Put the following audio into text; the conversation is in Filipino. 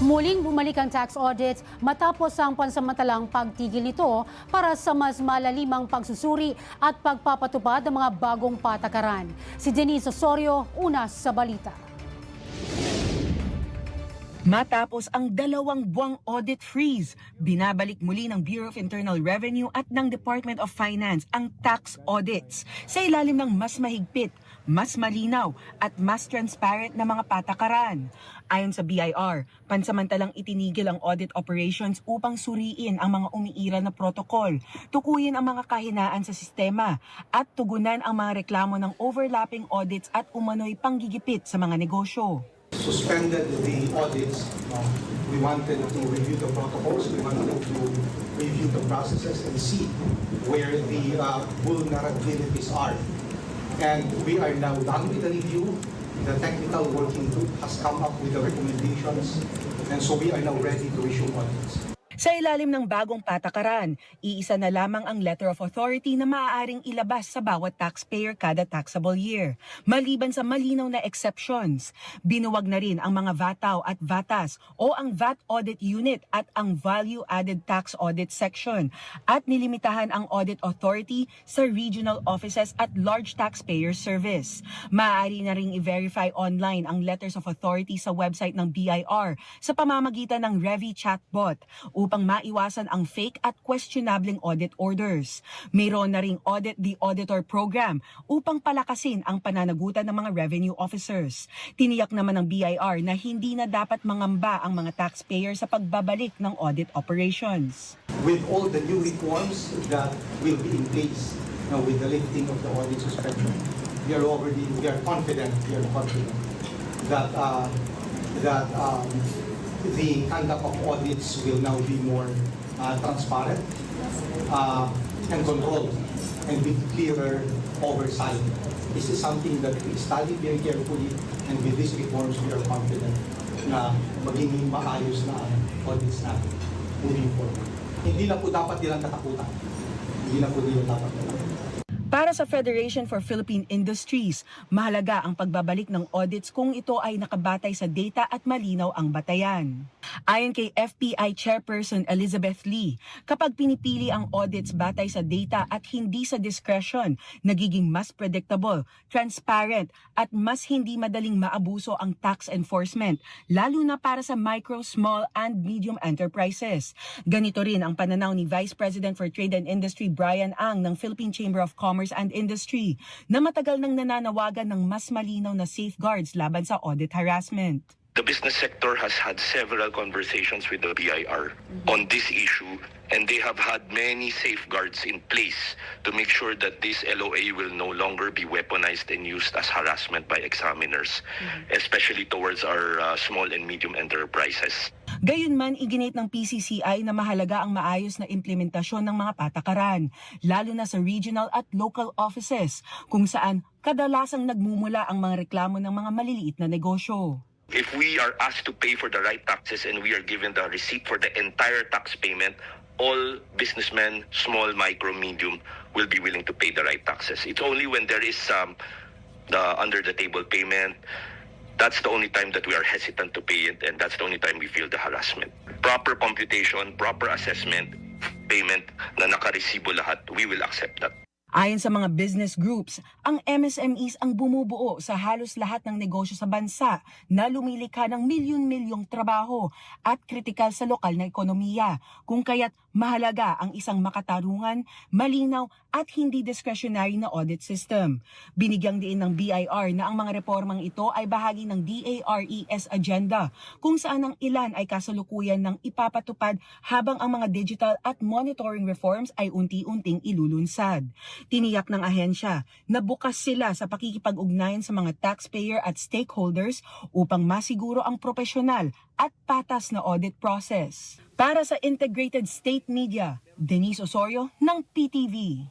Muling bumalik ang tax audits matapos ang pansamantalang pagtigil nito para sa mas malalimang pagsusuri at pagpapatupad ng mga bagong patakaran. Si Denise Osorio, una sa balita. Matapos ang 2 buwang audit freeze, binabalik muli ng Bureau of Internal Revenue at ng Department of Finance ang tax audits sa ilalim ng mas mahigpit, mas malinaw at mas transparent na mga patakaran. Ayon sa BIR, pansamantalang itinigil ang audit operations upang suriin ang mga umiiral na protokol, tukuyin ang mga kahinaan sa sistema at tugunan ang mga reklamo ng overlapping audits at umano'y panggigipit sa mga negosyo. Suspended the audits. We wanted to review the protocols, we wanted to review the processes and see where the vulnerabilities are. And we are now done with the review. The technical working group has come up with the recommendations, and so we are now ready to issue audits. Sa ilalim ng bagong patakaran, iisa na lamang ang letter of authority na maaaring ilabas sa bawat taxpayer kada taxable year, maliban sa malinaw na exceptions. Binuwag na rin ang mga VATAW at VATAS o ang VAT Audit Unit at ang Value Added Tax Audit Section at nilimitahan ang audit authority sa regional offices at large taxpayer service. Maaari na ring i-verify online ang letters of authority sa website ng BIR sa pamamagitan ng Revi chatbot upang maiwasan ang fake at questionableng audit orders. Mayroon na ring Audit the Auditor program upang palakasin ang pananagutan ng mga revenue officers. Tiniyak naman ng BIR na hindi na dapat mangamba ang mga taxpayer sa pagbabalik ng audit operations. With all the new reforms that will be in place with the lifting of the audit suspension, we are confident that the conduct of audits will now be more transparent and controlled and with clearer oversight. This is something that we study very carefully, and with these reforms we are confident na magiging maayos na ang audits natin moving forward. Hindi na po dapat nilang katakutan. Hindi na po nila dapat katakutan. Para sa Federation for Philippine Industries, mahalaga ang pagbabalik ng audits kung ito ay nakabatay sa data at malinaw ang batayan. Ayon kay FPI Chairperson Elizabeth Lee, kapag pinipili ang audits batay sa data at hindi sa discretion, nagiging mas predictable, transparent at mas hindi madaling maabuso ang tax enforcement, lalo na para sa micro, small and medium enterprises. Ganito rin ang pananaw ni Vice President for Trade and Industry Brian Ang ng Philippine Chamber of Commerce and Industry na matagal nang nananawagan ng mas malinaw na safeguards laban sa audit harassment. The business sector has had several conversations with the BIR on this issue, and they have had many safeguards in place to make sure that this LOA will no longer be weaponized and used as harassment by examiners, especially towards our small and medium enterprises. Gayunman, iginit ng PCCI na mahalaga ang maayos na implementasyon ng mga patakaran, lalo na sa regional at local offices, kung saan kadalasang nagmumula ang mga reklamo ng mga maliliit na negosyo. If we are asked to pay for the right taxes and we are given the receipt for the entire tax payment, all businessmen, small, micro, medium, will be willing to pay the right taxes. It's only when there is the under-the-table payment, that's the only time that we are hesitant to pay it, and that's the only time we feel the harassment. Proper computation, proper assessment, payment na nakaresibo lahat, we will accept that. Ayon sa mga business groups, ang MSMEs ang bumubuo sa halos lahat ng negosyo sa bansa na lumilikha ng milyon-milyong trabaho at kritikal sa lokal na ekonomiya, kung kaya't mahalaga ang isang makatarungan, malinaw at hindi discretionary na audit system. Binigyang diin ng BIR na ang mga reformang ito ay bahagi ng DARES agenda, kung saan ang ilan ay kasalukuyan ng ipapatupad habang ang mga digital at monitoring reforms ay unti-unting ilulunsad. Tiniyak ng ahensya na bukas sila sa pakikipag-ugnayan sa mga taxpayer at stakeholders upang masiguro ang profesional at patas na audit process. Para sa Integrated State Media, Denise Osorio ng PTV.